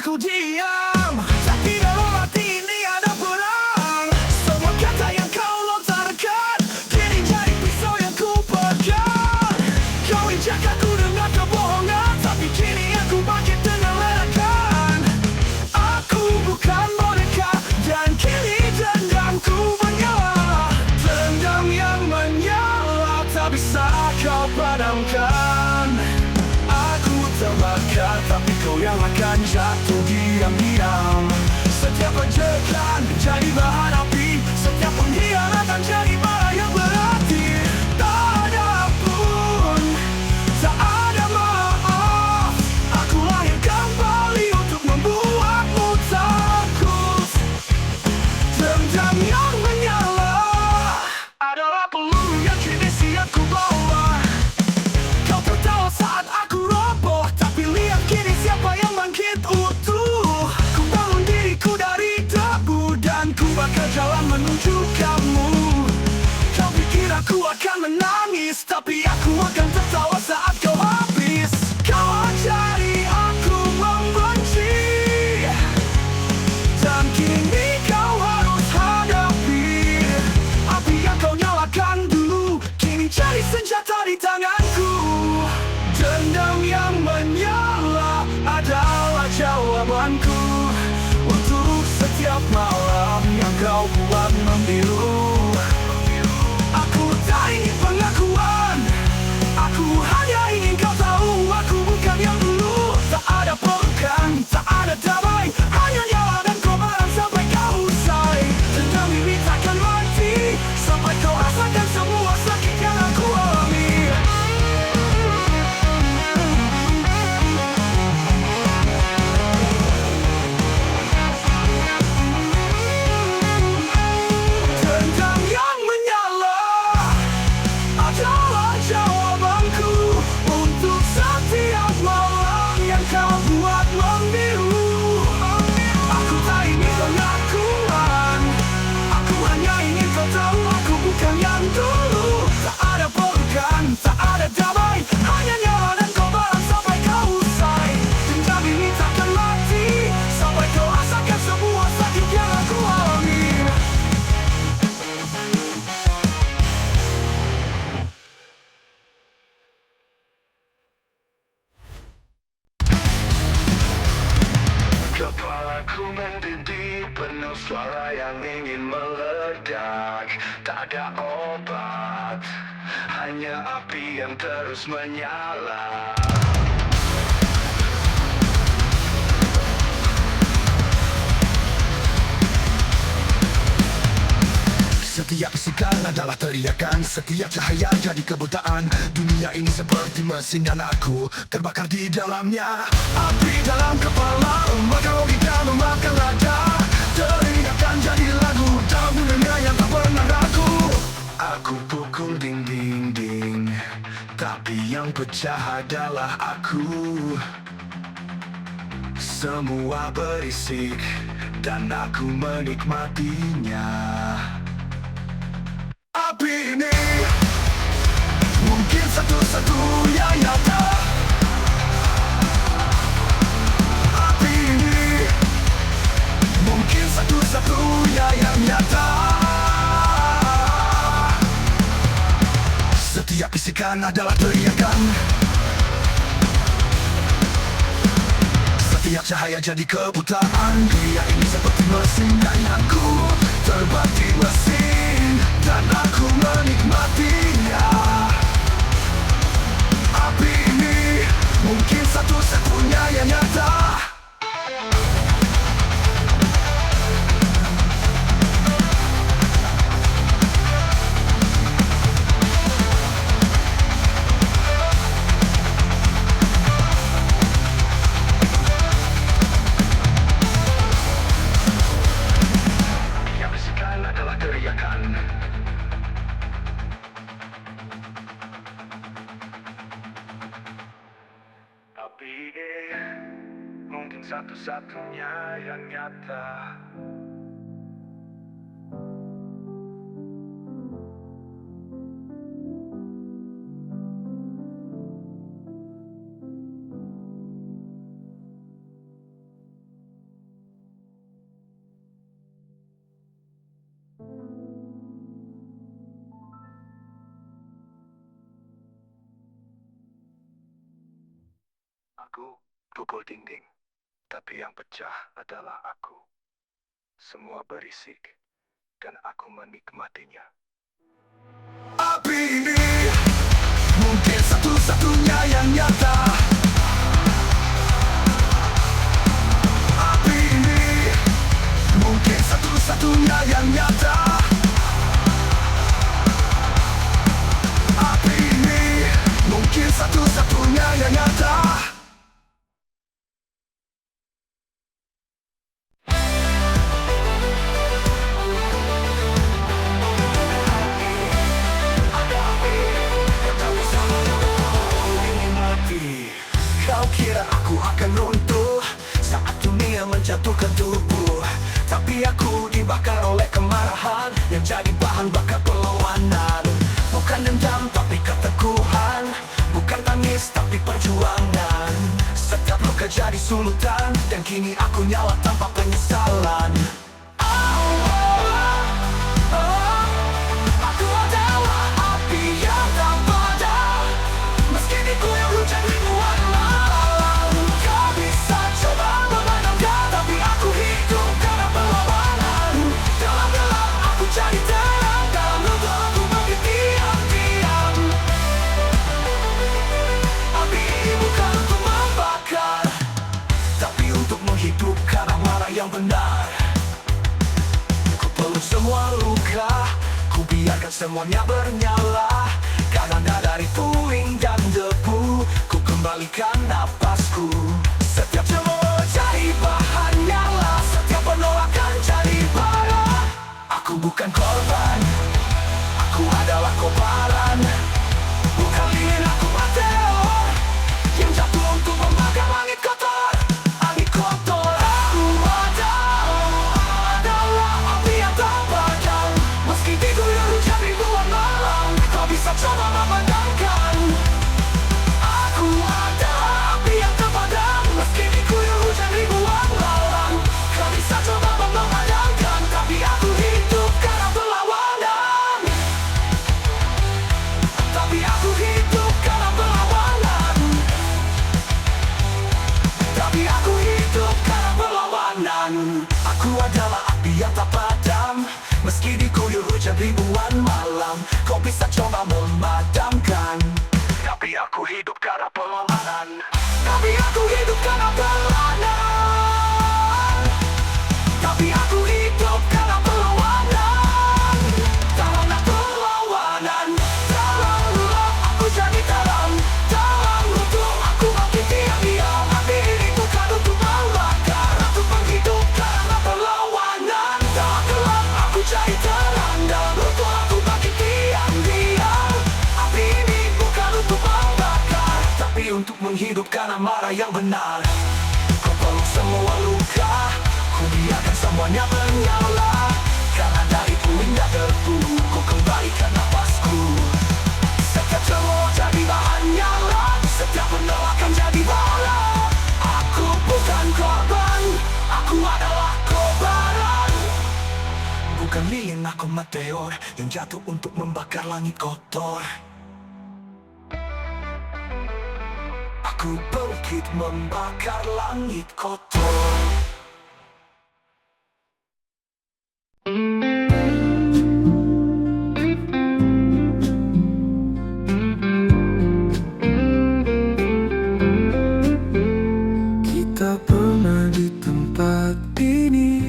aku diam. Tapi dalam hati ini ada perang. Semua kata yang kau lontarkan kini jadi pisau yang ku pegang. Kau injak aku dengan kebohongan, tapi kini aku bangkit dengan ledakan. Aku bukan boneka dan kini dendamku menyala. Dendam yang menyala tak bisa kau padamkan. Aku terbakar tapi kau yang akan jatuh diam-diam. Setiap ajakan jadi bahan api, setiap pengkhianatan jadi bara yang berarti. Tak ada pun, tak ada maaf. Aku lahir kembali untuk membuatmu takut. Dendam yang menyala adalah peluru yang kini siap ku bawa. Kau tertawa saat aku roboh, tapi lihat kini siapa yang bangkit utuh. Ku bangun diriku dari debu dan ku bakar jalan menuju kamu. Kau pikir aku akan menangis, tapi aku akan tertawa saat kau habis. Kau ajari aku membenci, dan kini kau harus hadapi. Api yang kau nyalakan dulu kini jadi senjata di tanganku. Dendam yang menyala adalah jawabanku untuk setiap malam yang kau buat membiru. Aku tak ingin pengakuan, aku hanya ingin kau tahu aku bukan yang dulu. Tak ada pelukan, tak ada damai, hanya nyala dan kobaran sampai kau usai. Dendam ini takkan mati sampai kau rasakan semua sakit yang aku alami. Dendam yang menyala adalah jawabanku untuk setiap malam yang kau buat membiru. Aku tak ingin pengakuan, aku hanya ingin kau tahu aku bukan yang dulu. Tak ada pelukan, tak ada damai, hanya nyala dan kobaran sampai kau usai. Dendam ini takkan mati sampai kau rasakan semua sakit yang aku alami. Kepalaku mendidih penuh suara yang ingin meledak. Tak ada obat, hanya api yang terus menyala. Setiap bisikan adalah teriakan, setiap cahaya jadi kebutaan. Dunia ini seperti mesin dan aku terbakar di dalamnya. Api dalam kepala, maka logika memakan rada. Teringatkan jadi lagu dalam dunia yang tak pernah ragu. Aku pukul dinding, tapi yang pecah adalah aku. Semua berisik dan aku menikmatinya. Api ini mungkin satu-satunya nyata. Api ini mungkin satu-satunya yang nyata. Setiap bisikan adalah teriakan, setiap cahaya jadi kebutaan. Dunia ini seperti mesin dan aku terbakti mesin, dan aku menikmatinya. Api ini mungkin satu-satunya yang nyata. Yang bisikan adalah teriakan, tapi mungkin satu-satunya yang nyata. lagu, pukul dinding. Tapi yang pecah adalah aku. Semua berisik, dan aku menikmatinya. Api ini mungkin satu-satunya yang nyata. Api ini mungkin satu-satunya yang nyata. Api ini mungkin satu-satunya yang nyata. Kau kira aku akan runtuh saat dunia menjatuhkan tubuh, tapi aku dibakar oleh kemarahan yang jadi bahan bakar perlawanan. Bukan dendam tapi keteguhan, bukan tangis tapi perjuangan. Setiap luka jadi sulutan, dan kini aku nyala tanpa penyesalan. Aku adalah api yang tak padam, meski diguyur hujan ribuan malam. Kau bisa coba memadamkan, tapi aku hidup karena perlawanan. Dalam gelap aku jadi terang, dalam runtuh aku bangkit diam-diam. Api ini bukan untuk membakar, tapi untuk menghidupkan amarah yang benar. Ku peluk semua luka, ku biarkan semuanya bernyala. Karena dari puing dan debu, ku kembalikan napasku. Setiap cemooh jadi bahan nyala, setiap penolakan jadi bara. Aku bukan korban, aku adalah kobaran. Bukan lilin, aku meteor yang jatuh untuk membakar langit kotor. Langit kotor. Aku adalah api yang tak padam, meski diguyur hujan ribuan malam. Kau bisa coba memadamkan. Aku adalah api yang tak padam, meski diguyur hujan ribuan malam. Kau bisa coba memadamkan, tapi aku hidup karena perlawanan. Tapi aku hidup karena perlawanan. Tapi aku hidup karena perlawanan. Aku adalah api yang tak padam, meski diguyur hujan ribuan malam. Kau bisa coba memadamkan, tapi aku hidup karena perlawanan. Tapi aku hidup karena perlawanan. Tapi aku hidup karena perlawanan. Dalam perlawanan, dalam gelap aku jadi terang. Dalam runtuh aku bangkit diam-diam. Api ini bukan untuk membakar, untuk menghidupkan karena perlawanan. Dalam gelap aku jadi terang. Dalam runtuh aku bangkit diam-diam. Api ini bukan untuk membakar, tapi untuk menghidupkan amarah yang benar. Ku peluk semua luka, ku biarkan semuanya menyala. Karena dari puing dan debu, ku kembalikan napasku. Setiap cemooh jadi bahan nyala, setiap penolakan jadi bara. Aku bukan korban, aku adalah kobaran. Bukan lilin, aku meteor yang jatuh untuk membakar langit kotor. Aku bangkit membakar langit kotor. Kita pernah di tempat ini,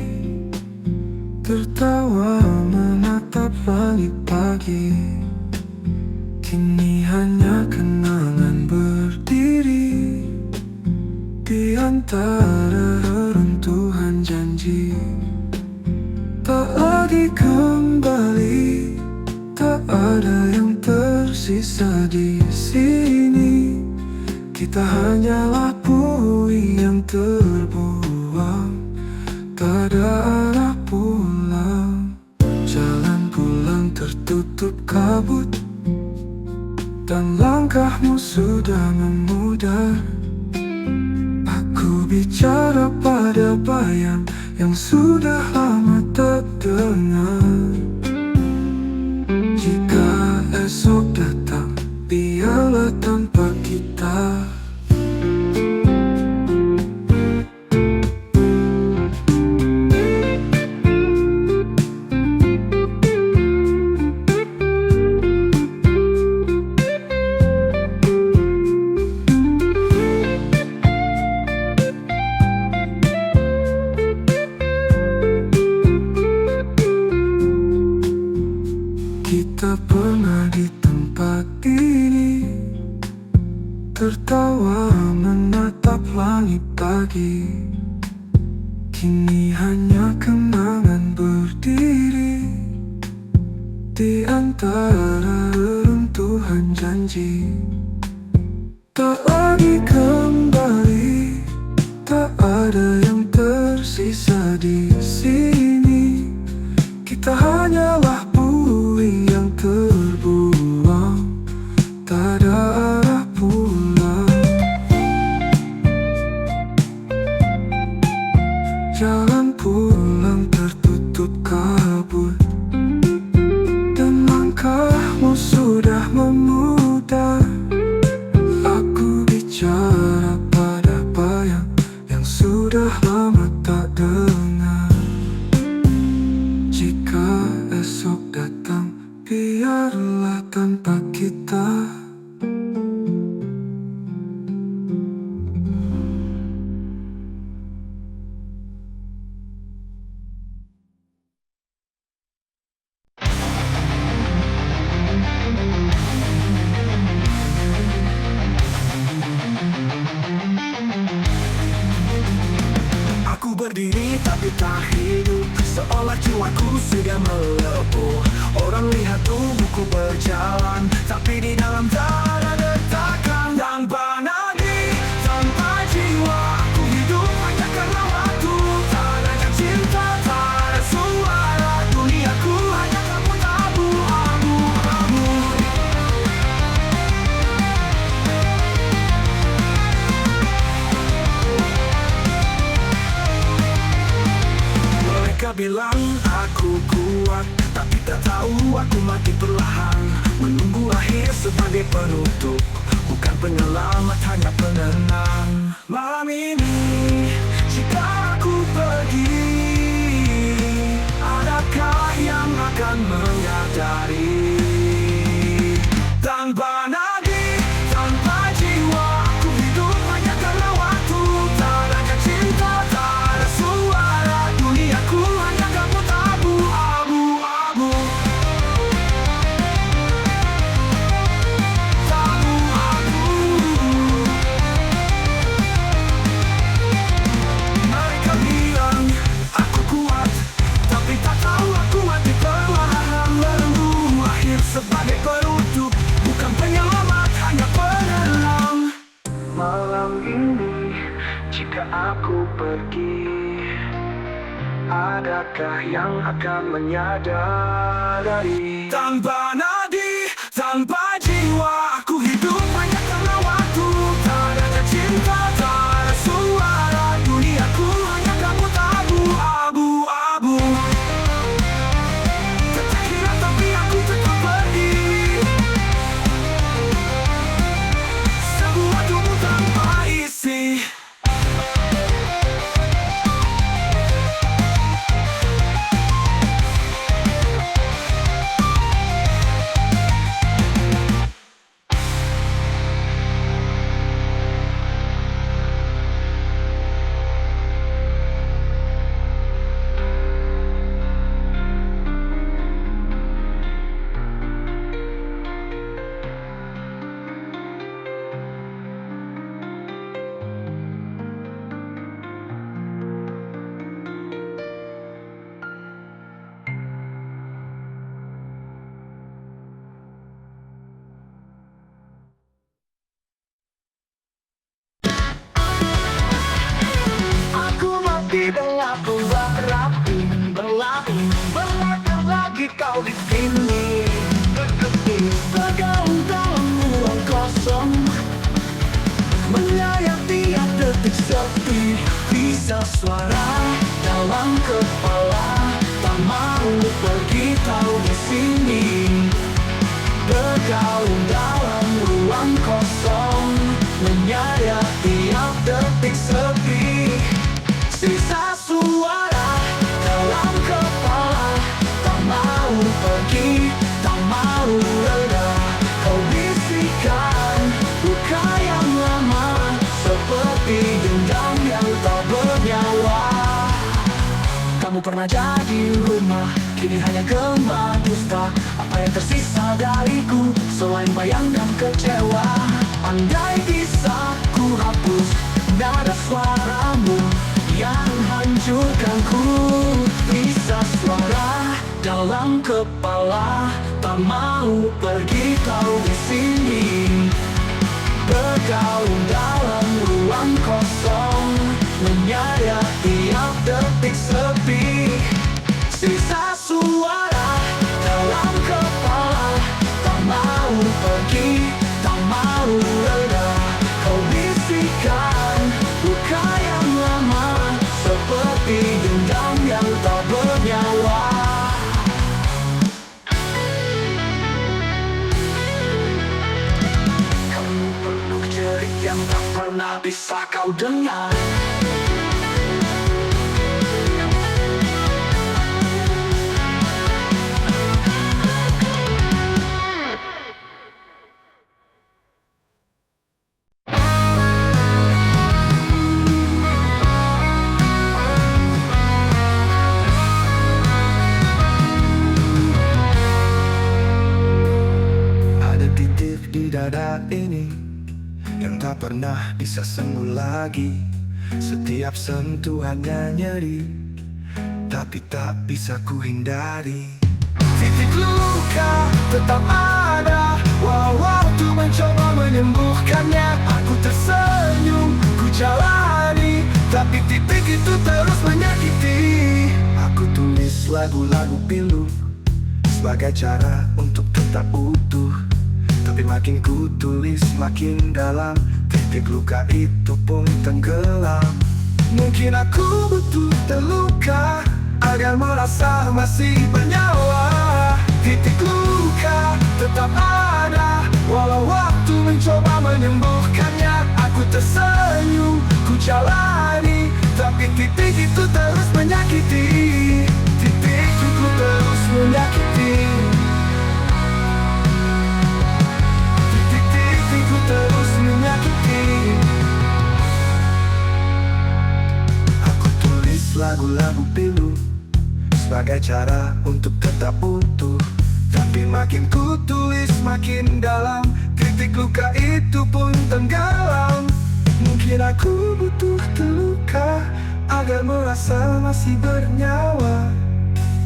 tertawa menatap langit pagi. Kini hanya kenangan berdiri di antara reruntuhan janji. Tak lagi kembali, tak ada yang tersisa di sini. Kita hanyalah puing yang terbuang, tak ada arah pulang. Jalan pulang tertutup kabut, dan langkahmu sudah memudar. Aku bicara pada bayang yang sudah lama tak dengar. Jika esok datang, biarlah tanpa kita. tertawa menatap langit pagi. Kini hanya kenangan berdiri di antara reruntuhan janji. Tak lagi kembali, tak ada yang tersisa di sini. Kita hanyalah puing yang terbuang, tak ada arah pulang. Jalan pulang tertutup kabut, dan langkahmu sudah memudar. Aku bicara pada bayang yang sudah lama tak dengar. Jika esok datang, biarlah tanpa kita. Aku berdiri tapi tak hidup, seolah jiwaku sudah melepuh. Orang lihat tubuhku berjalan, tapi di dalam tak ada detakan. Tanpa nadi, tanpa jiwa, aku hidup hanya karena waktu. Tak ada cinta, tak ada suara, duniaku hanya kabut abu-abu. Mereka bilang aku kuat, tapi tak tahu aku mati perlahan. Menunggu akhir sebagai penutup, bukan penyelamat, hanya penenang. Malam ini, jika aku pergi, adakah yang akan menyadari? Tanpa nadi, tanpa jiwa, aku hidup hanya karena waktu. Tak ada cinta, tak ada suara, duniaku hanya kabut abu-abu. Abu-abu. Mereka bilang aku kuat, tapi tak tahu aku mati perlahan. Menunggu akhir sebagai penutup, bukan penyelamat, hanya penenang. Malam ini, jika aku pergi, adakah yang akan menyadari? Tanpa nadi, tanpa jiwa, aku hidup hanya karena waktu. Tak ada cinta, tak ada suara, duniaku hanya kabut abu-abu. Tak kira tapi aku tetap pergi. Sebuah tubuh tanpa isi. Aku mati dan aku berapi, berlaku lagi kau di sini. Bergaung dalam ruang kosong, melayang tiap detik sepi. Bisa suara dalam kepala, tak mau pergi tahu di sini. Bergaung dalam ruang kosong, menyayat tiap detik sepi. Sisa suara dalam kepala, tak mau pergi, tak mau reda. Kau bisikan luka yang lama, seperti dendam yang tak bernyawa. Kamu pernah jadi rumah, kini hanya gema dusta. Apa yang tersisa dariku selain bayang dan kecewa? Andai bisa dalam kepala, tak mau pergi kau di sini. Bergaung dalam ruang kosong, menyayat tiap detik sepi. Sisa suara dalam kepala, tak mau pergi, tak mau reda. Kau bisikan luka yang lama, seperti dendam yang tak bernyawa. Kamu peluk jari yang tak pernah bisa kau dengar. Ada titik di dada ini yang tak pernah bisa sembuh lagi. Setiap sentuhannya nyeri, tapi tak bisa ku hindari. Titik luka tetap ada, walau waktu mencoba menyembuhkannya. Aku tersenyum, ku jalani, tapi titik itu terus menyakiti. Aku tulis lagu-lagu pilu sebagai cara untuk tetap utuh, tapi makin ku tulis makin dalam, titik luka itu pun tenggelam. Mungkin aku butuh terluka agar merasa masih bernyawa. Titik luka tetap ada, walau waktu mencoba menyembuhkannya. Aku tersenyum, ku jalani, tapi titik itu terus menyakiti. Titik itu terus menyakiti. Titik-titikku terus menyakiti. Aku tulis lagu-lagu pilu sebagai cara untuk tetap utuh, tapi makin ku tulis makin dalam, titik luka itu pun tenggelam. Mungkin aku butuh terluka agar merasa masih bernyawa.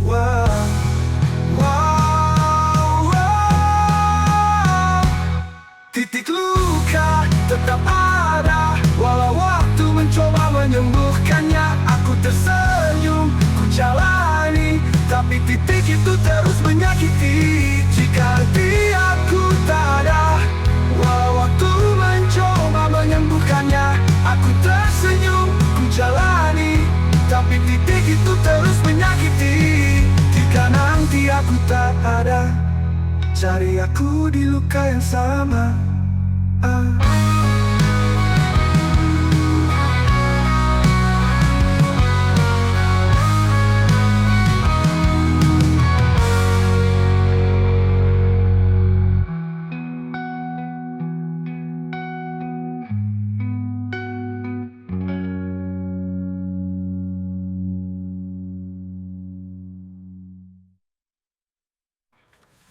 Wow, wow, wow. Titik luka tetap ada, walau waktu mencoba menyembuhkannya. Aku tersenyum, ku jalani, tapi titik itu terus menyakiti. Jika aku tak ada, walau waktu mencoba menyembuhkannya. Aku tersenyum, ku jalani, tapi titik itu terus menyakiti. Jika nanti aku tak ada, cari aku di luka yang sama.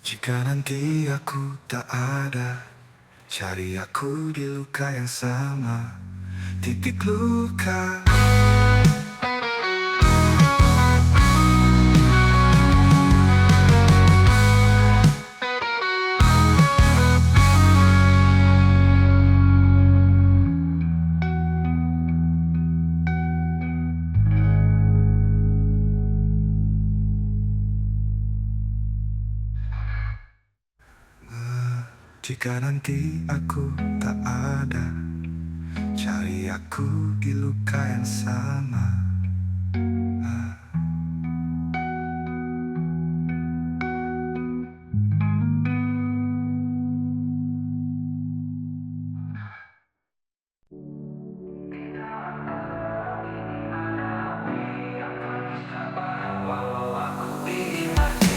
Jika nanti aku tak ada, cari aku di luka yang sama. Titik luka. Jika nanti aku tak ada, cari aku di luka yang sama. Walau aku ingin mati.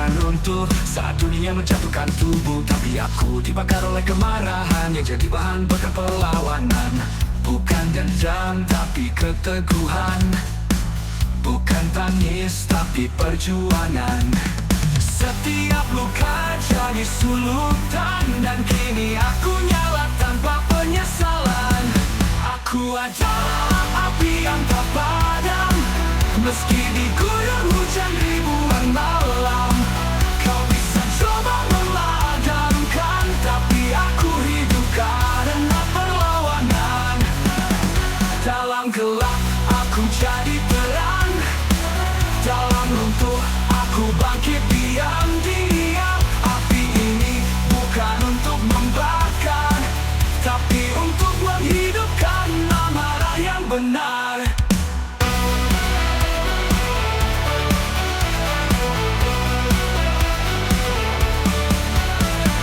Runtuh saat dunia menjatuhkan tubuh, tapi aku dibakar oleh kemarahan yang jadi bahan bakar perlawanan. Bukan dendam tapi keteguhan, bukan tangis tapi perjuangan. Setiap luka jadi sulutan, dan kini aku nyala tanpa penyesalan. Aku adalah api yang tak padam, meski diguyur hujan ribuan malam. Kau bisa coba memadamkan, tapi aku hidup karena perlawanan. Dalam gelap aku jadi terang, dalam runtuh aku bangkit diam-diam. Api ini bukan untuk membakar, tapi untuk menghidupkan amarah yang benar.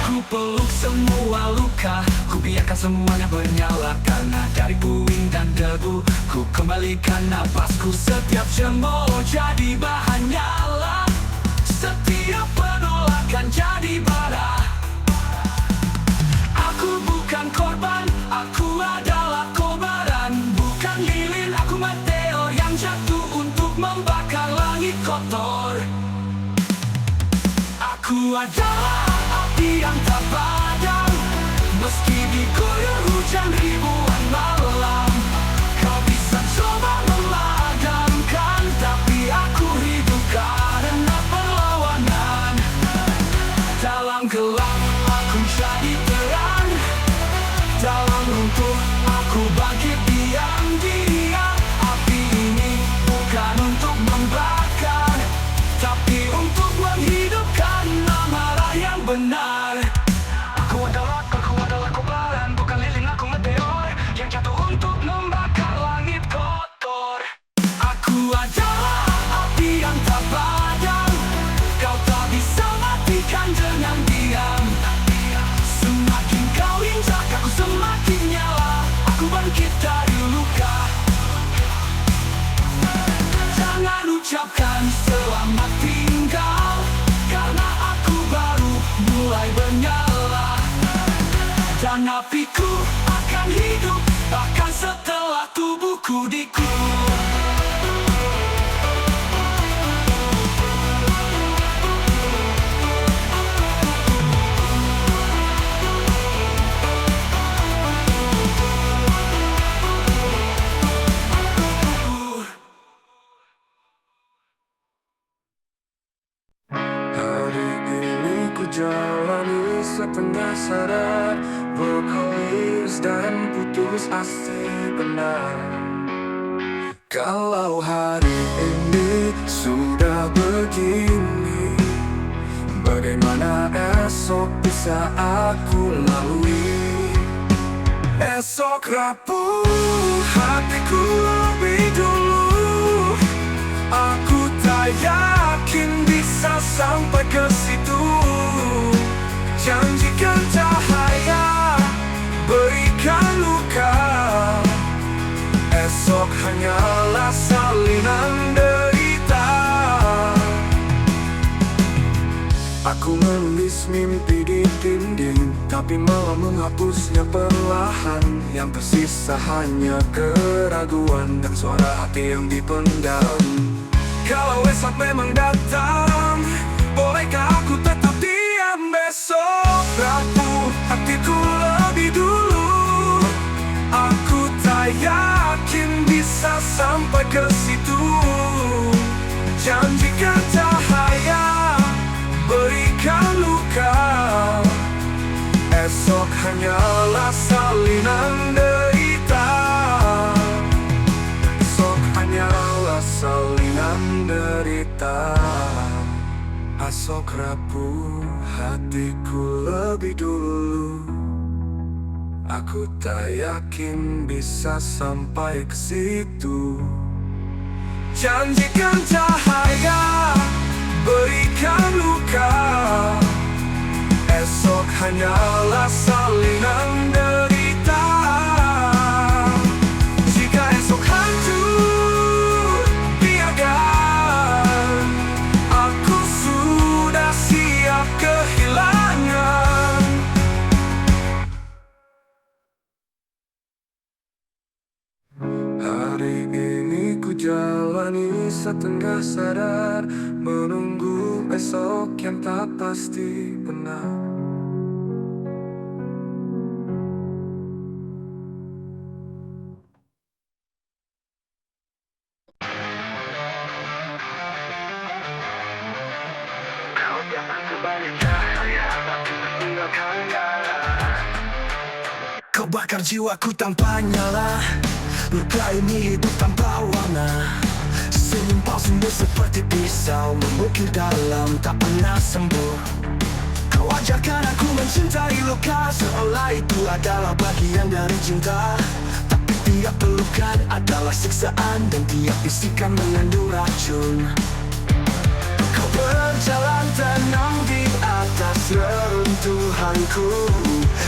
Ku peluk semua luka, ku biarkan semuanya menyala. Karena dari puing dan debu, ku kembalikan napasku. Setiap cemooh jadi bahan nyala, setiap penolakan jadi bara. Aku bukan korban, aku adalah kobaran. Bukan lilin, aku meteor yang jatuh untuk membakar langit kotor. Aku adalah api yang tak padam, meski diguyur hujan ribuan malam. Kau bisa coba memadamkan, tapi aku hidup karena perlawanan. Dalam gelap aku jadi terang, dalam runtuh aku bangkit diam-diam. Api ini bukan untuk membakar, tapi untuk menghidupkan amarah yang benar. Aku adalah kobaran, bukan lilin, aku meteor yang jatuh untuk membakar langit kotor. Aku adalah api yang tak padam, kau tak bisa matikan dengan diam. Semakin kau injak aku semakin nyala, aku bangkit dari luka. Jangan ucapkan selamat tinggal, karena aku baru mulai bernyala. Dan apiku akan hidup bahkan setelah tubuhku dikubur. Hari ini ku jalani setengah sadar, berkomis dan putus asa benar. Kalau hari ini sudah begini, bagaimana esok bisa aku lalui? Esok rapuh hatiku lebih dulu, aku tak yakin bisa sampai ke situ. Janjikan cahaya, berikan luka, esok hanyalah salinan derita. Aku menulis mimpi di dinding, tapi malah menghapusnya perlahan. Yang tersisa hanya keraguan dan suara hati yang dipendam. Kalau esok memang datang, bolehkah aku tetap diam? Besok rapuh hatiku lebih dulu, aku tak yakin bisa sampai ke situ. Janjikan cahaya, berikan luka, esok hanyalah salinan derita. Esok hanyalah salinan derita. Esok rapuh hatiku lebih dulu, aku tak yakin bisa sampai ke situ. Janjikan cahaya, berikan luka, esok hanyalah salinan derita. Jika esok hancur, biarkan, aku sudah siap kehilangan. Hari ini ku jalani setengah sadar, menunggu esok yang tak pasti benar. Kau bakar jiwaku tanpa nyala, luka ini hidup tanpa warna. Senyum palsumu seperti pisau, memukir dalam tak pernah sembuh. Kau ajarkan aku mencintai luka, seolah itu adalah bagian dari cinta. Tapi tiap pelukan adalah siksaan, dan tiap bisikan mengandung racun. Kau berjalan tenang di atas reruntuhanku,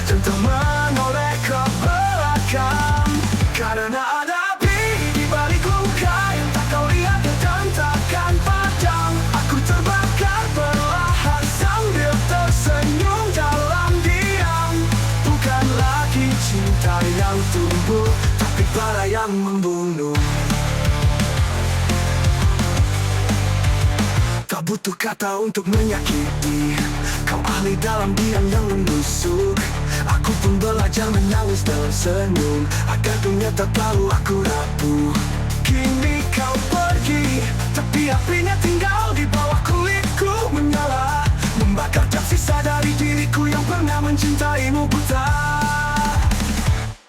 tanpa menoleh ke belakang. Karena ada api di balik luka yang tak kau lihat dan takkan padam. Aku terbakar perlahan sambil tersenyum dalam diam. Bukan lagi cinta yang tumbuh, tapi bara yang membunuh. Tak butuh kata untuk menyakiti, kau ahli dalam diam yang menusuk. Aku pun belajar menangis dalam senyum, agar dunia tak tahu aku rapuh. Kini kau pergi, tapi apinya tinggal di bawah kulitku menyala, membakar tersisa dari diriku yang pernah mencintaimu buta.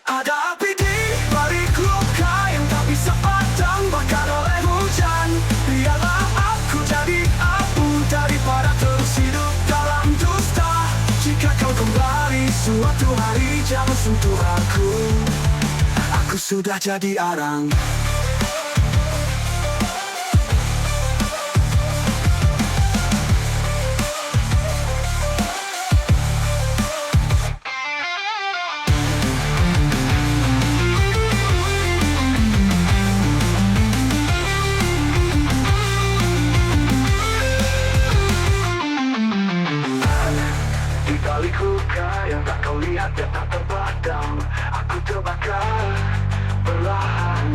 Ada api di balik luka yang tak bisa padam, bakar oleh hujan. Biarlah aku jadi abu daripada terus hidup dalam dusta. Jika kau kembali suatu hari, jangan sentuh aku. Aku sudah jadi arang. Balik luka yang tak kau lihat dan tak terpadam, aku terbakar perlahan.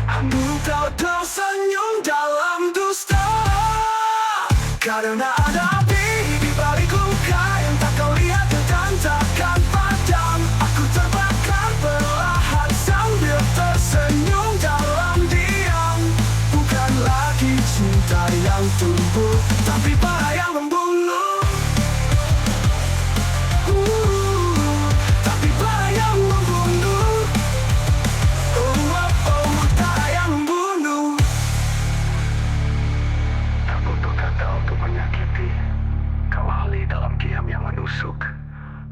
Aku tahu tersenyum dalam dusta. Karena ada api di balik luka yang tak kau lihat dan takkan padam. Aku terbakar perlahan sambil tersenyum dalam diam. Bukan lagi cinta yang tumbuh, tapi bara yang membunuh. Tapi bara yang membunuh. Bara yang membunuh. Tak butuh kata untuk menyakiti, kau ahli dalam diam yang menusuk.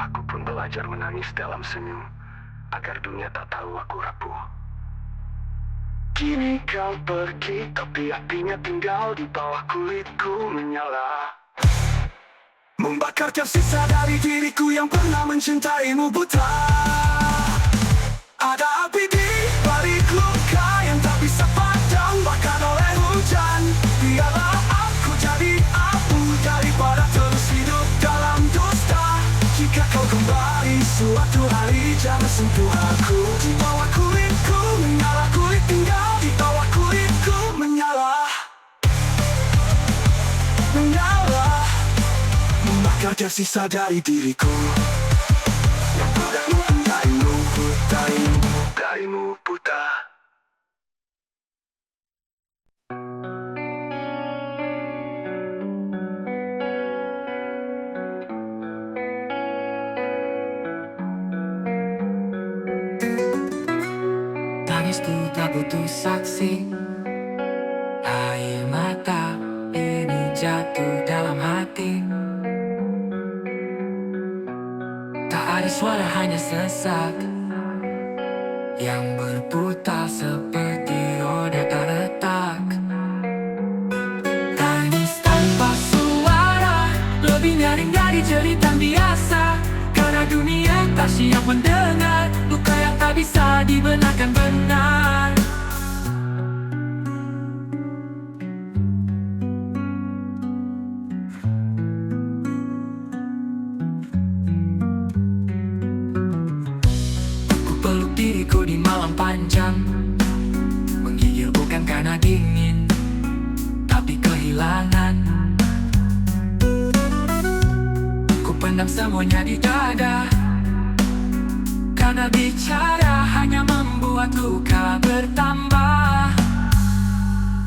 Aku pun belajar menangis dalam senyum, agar dunia tak tahu aku rapuh. Kini kau pergi, tapi apinya tinggal di bawah kulitku menyala, membakar tersisa dari diriku yang pernah mencintaimu buta. Ada api di balik luka yang tak bisa padam, bakar oleh hujan. Biarlah aku jadi abu daripada terus hidup dalam dusta. Jika kau kembali suatu hari, jangan sentuh aku. Di bawah kulitku menyala, kulit tinggal di bawah kulitku menyala, menyala, membakar tersisa dari diriku. Darimu buta. Tangisku tak butuh saksi, air mata ini jatuh dalam hati. Tak ada suara, hanya sesak yang berputar seperti roda tak retak. Tangis tanpa suara, lebih nyaring dari cerita biasa. Karena dunia tak siap mendengar luka yang tak bisa dibenarkan benar. Peluk diriku di malam panjang, menggigil bukan karena dingin, tapi kehilangan. Ku pendam semuanya di dada, karena bicara hanya membuat luka bertambah.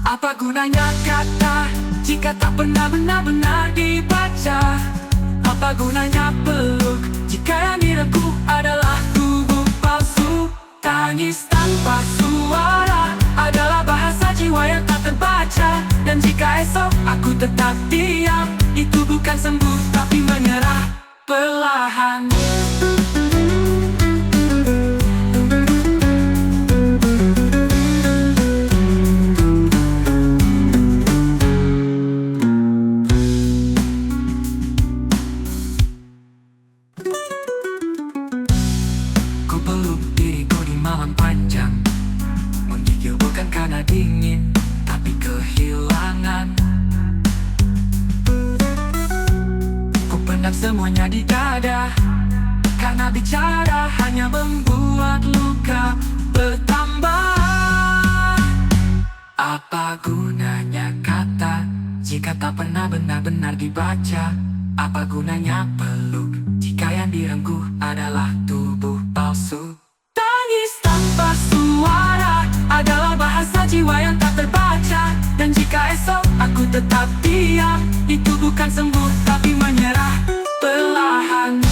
Apa gunanya kata jika tak pernah benar-benar dibaca? Apa gunanya peluk jika yang direngkuh adalah tubuh palsu? Tangis tanpa suara adalah bahasa jiwa yang tak terbaca. Dan jika esok aku tetap diam, itu bukan sembuh tapi menyerah perlahan. Ku peluk diriku di malam panjang, menggigil bukan karena dingin, tapi kehilangan. Ku pendam semuanya di dada, karena bicara hanya membuat luka bertambah. Apa gunanya kata jika tak pernah benar-benar dibaca? Apa gunanya peluk jika yang direngkuh adalah tubuh palsu? Tangis tanpa suara adalah bahasa jiwa yang tak terbaca. Dan jika esok aku tetap diam, itu bukan sembuh tapi menyerah perlahan.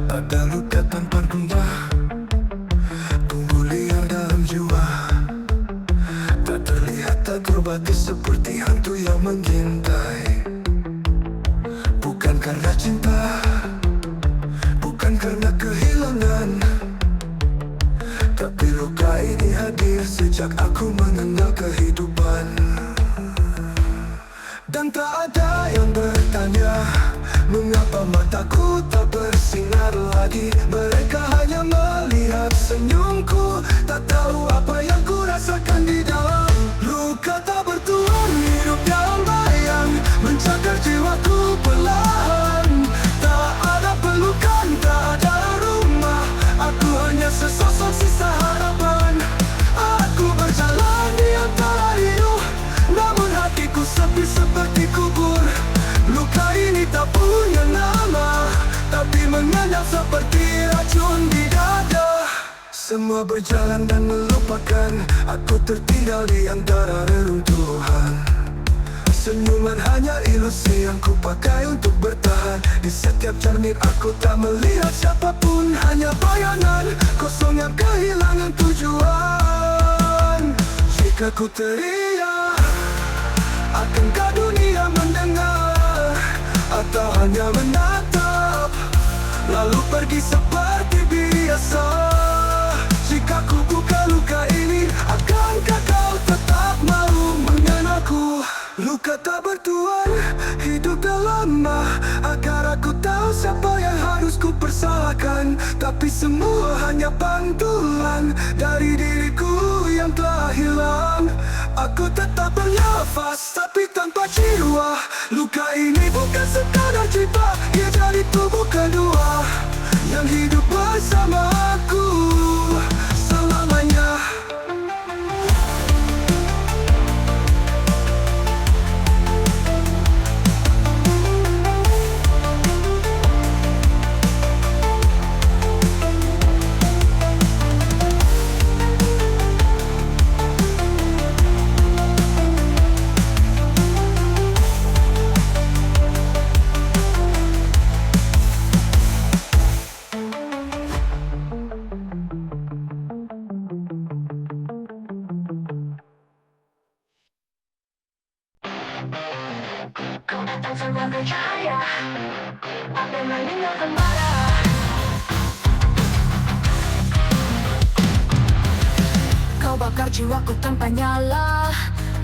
Ada luka tanpa guna, tumbuh liar dalam jiwa. Tak terlihat, tak terbati seperti hantu yang mengintai. Bukan karena cinta, bukan karena kehilangan, tapi luka ini hadir sejak aku mengenal kehidupan. Dan tak ada yang bertanya mengapa mataku tak bersinar lagi. Mereka hanya melihat senyumku, tak tahu apa yang ku rasakan di dalam. Luka tak bertuan, hidup dalam bayang, mencakar jiwaku perlahan. Tak ada pelukan, tak ada rumah, aku hanya sesosok sisa harapan. Aku berjalan di antara hidup, namun hatiku sepi seperti kubur. Luka ini tak punya nama, tapi mengendap seperti racun di dada. Semua berjalan dan melupakan, aku tertinggal di antara reruntuhan. Senyuman hanya ilusi yang ku pakai untuk bertahan. Di setiap cermin aku tak melihat siapapun, hanya bayangan kosong yang kehilangan tujuan. Jika ku teriak, akankah dunia mendengar? Atau hanya menatap, lalu pergi seperti biasa? Jika ku buka luka ini, akankah kau tetap mau mengenalku? Luka tak bertuan, hidup dalam agar aku tahu siapa yang harus ku persalahkan. Tapi semua hanya pantulan dari diriku yang telah hilang. Aku tetap bernafas, tapi tanpa jiwa. Luka ini bukan sekadar cerita, ia jadi tubuh kedua yang hidup bersama aku selamanya. Kau datang semua percaya, apa meninggalkan marah. Kau bakar jiwaku tanpa nyala,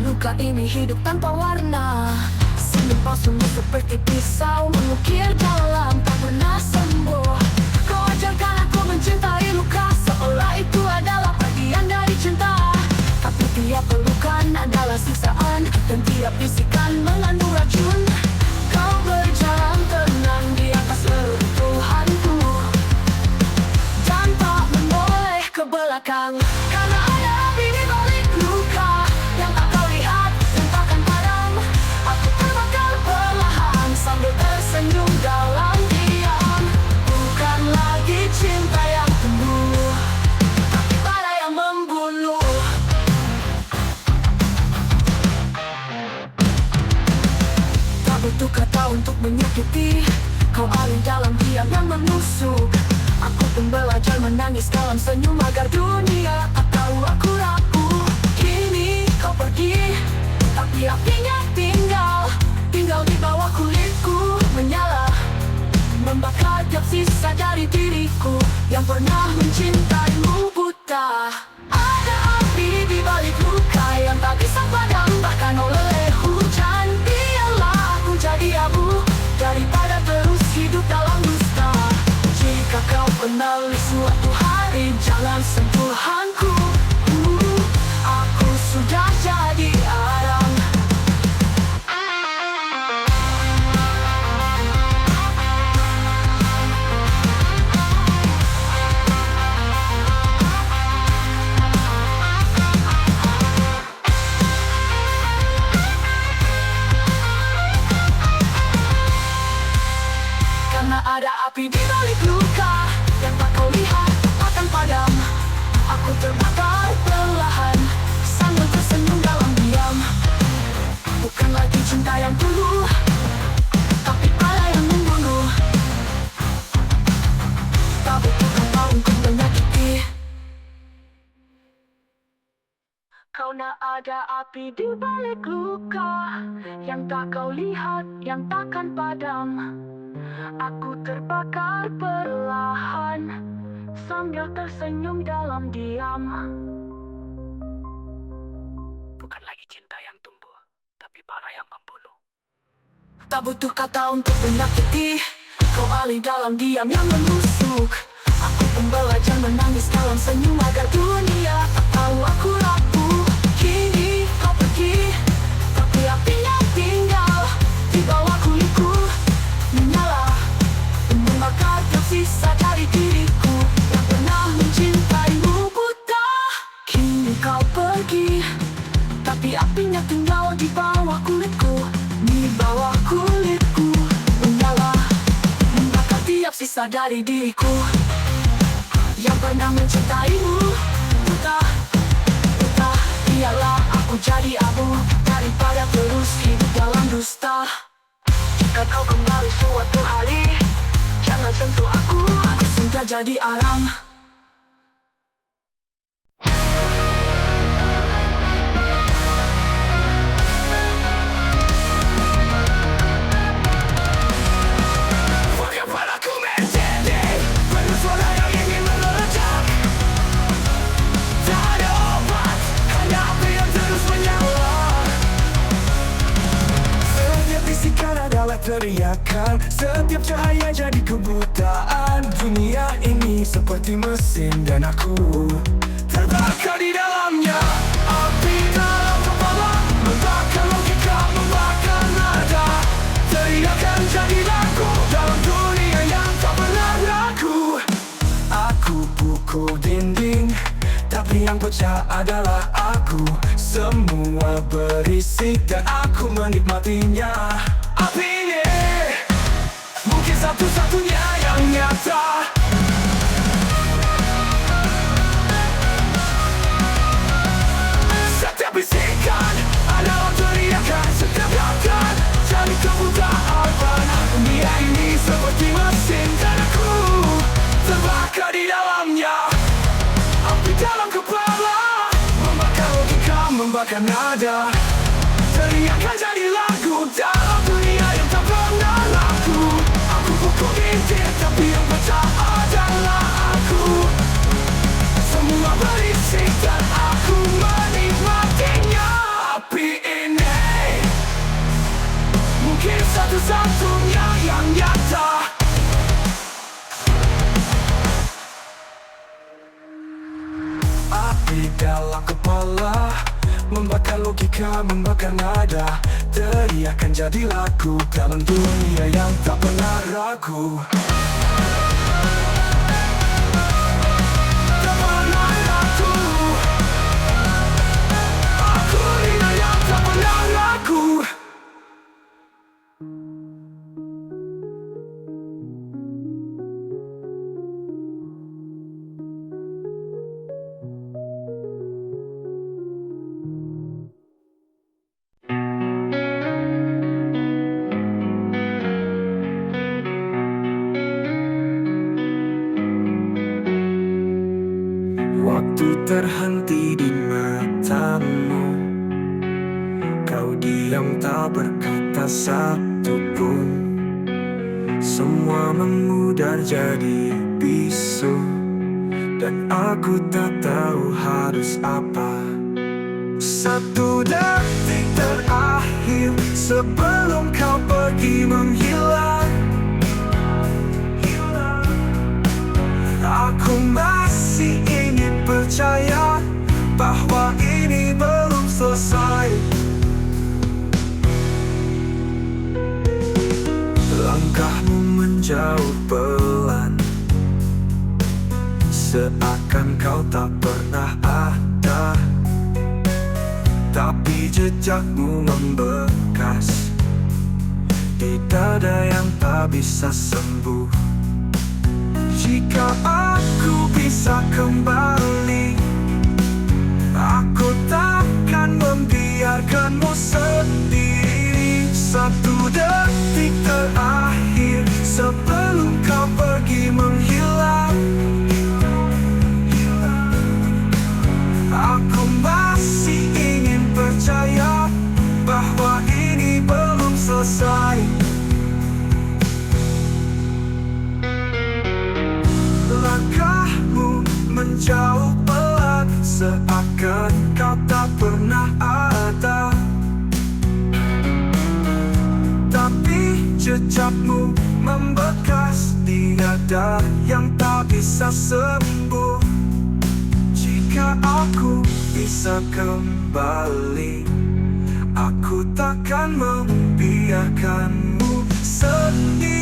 luka ini hidup tanpa warna. Senyum palsumu seperti pisau mengukir dalam tak pernah sembuh. Kau ajarkan aku mencintai luka, seolah itu adalah bagian dari cinta. Tapi tiap pelukan adalah siksaan, dan tiap bisikan mengandung racun. Kau Kau berjalan tenang di atas reruntuhanku dan tak menoleh ke belakang, karena ada api di balik luka yang tak kau lihat dan takkan padam. Aku terbakar perlahan sambil tersenyum dalam diam. Bukan lagi cinta yang tumbuh, tapi badai yang membunuh. Tak butuh kata untuk menyakiti, kau alih dalam diam yang menusuk. Aku pun belajar menangis dalam senyum agar dunia tak tahu aku rapuh. Kini kau pergi, tapi apinya tinggal di bawah kulitku, menyala, membakar tiap sisa dari diriku yang pernah mencintaimu buta. Ada api di balik luka yang tak bisa padam bahkan oleh hujan. Biarlah aku jadi abu daripada terus hidup dalam dusta. Jika kau kenali suatu hari jalan sentuhanku, aku sudah jadi arang. Karena ada api di balik luka yang tak kau lihat akan padam. Aku terbakar perlahan sambil tersenyum dalam diam. Bukan lagi cinta yang tulus, tapi pada yang membunuh. Tak butuh kata untuk menyakiti, karena ada api di balik luka yang tak kau lihat, yang takkan padam. Aku terbakar perlahan sambil tersenyum dalam diam. Bukan lagi cinta yang tumbuh, tapi bara yang membunuh. Tak butuh kata untuk menyakiti, kau alih dalam diam yang menusuk. Aku pun belajar menangis dalam senyum agar dunia tak tahu aku rapuh. Kini kau pergi, tapi apinya tinggal di bawah kulitku, menyala, membakar tiap sisa dari diriku yang pernah mencintaimu buta. Kini kau pergi, tapi apinya tinggal di bawah kulitku, di bawah kulitku, menyala, membakar tiap sisa dari diriku yang pernah mencintaimu buta. Biarlah aku jadi abu daripada terus hidup dalam dusta. Jika kau kembali suatu hari, jangan sentuh aku sudah jadi arang. Padaku menjadi penuh suara yang ingin meledak. Tak ada obat, hanya api yang terus menyala. Setiap bisikan adalah teriakan, setiap cahaya jadi kebutaan. Dunia ini seperti mesin dan aku terbakar di dalamnya. Api dalam kepala, membakar logika, membakar nada. Teriakan jadi lagu dalam dunia yang tak pernah ragu. Aku pukul dinding, tapi yang pecah adalah aku. Semua berisik dan aku menikmatinya. Api ini mungkin satu-satunya yang nyata. Setiap bisikan adalah teriakan, setiap gerakan jadi kebutaan. Dunia ini seperti mesin dan aku terbakar di dalamnya. Api dalam kepala, membakar logika, membakar nada. Teriakan jadi lagu dalam dunia yang tak pernah laku. Aku pukul dinding, tapi yang pecah adalah aku. Semua berisik dan aku menikmatinya. Api ini mungkin satu-satunya yang nyata. Api dalam kepala, Membakar logika, membakar nada. Teriakan jadi lagu dalam dunia yang tak pernah ragu. Tak pernah ragu. Aku dunia yang tak pernah ragu. Waktu terhenti di matamu. Kau diam tak berkata satu pun. Semua memudar jadi bisu. Dan aku tak tahu harus apa. Satu detik terakhir sebelum kau pergi menghilang. Aku masih ingin percaya bahwa ini belum selesai. Langkahmu menjauh pelan, seakan kau tak pernah ada. Tapi jejakmu membekas di dada yang tak bisa sembuh. Jika aku bisa kembali, aku takkan membiarkanmu sendiri. Satu detik terakhir sebelum kau pergi menghilang. Aku masih ingin percaya bahwa ini belum selesai. Langkahmu menjauh pelan, seakan kau tak pernah ada. Tapi jejakmu membekas di dada yang tak bisa sembuh. Jika aku bisa kembali, aku takkan membiarkanmu sendiri.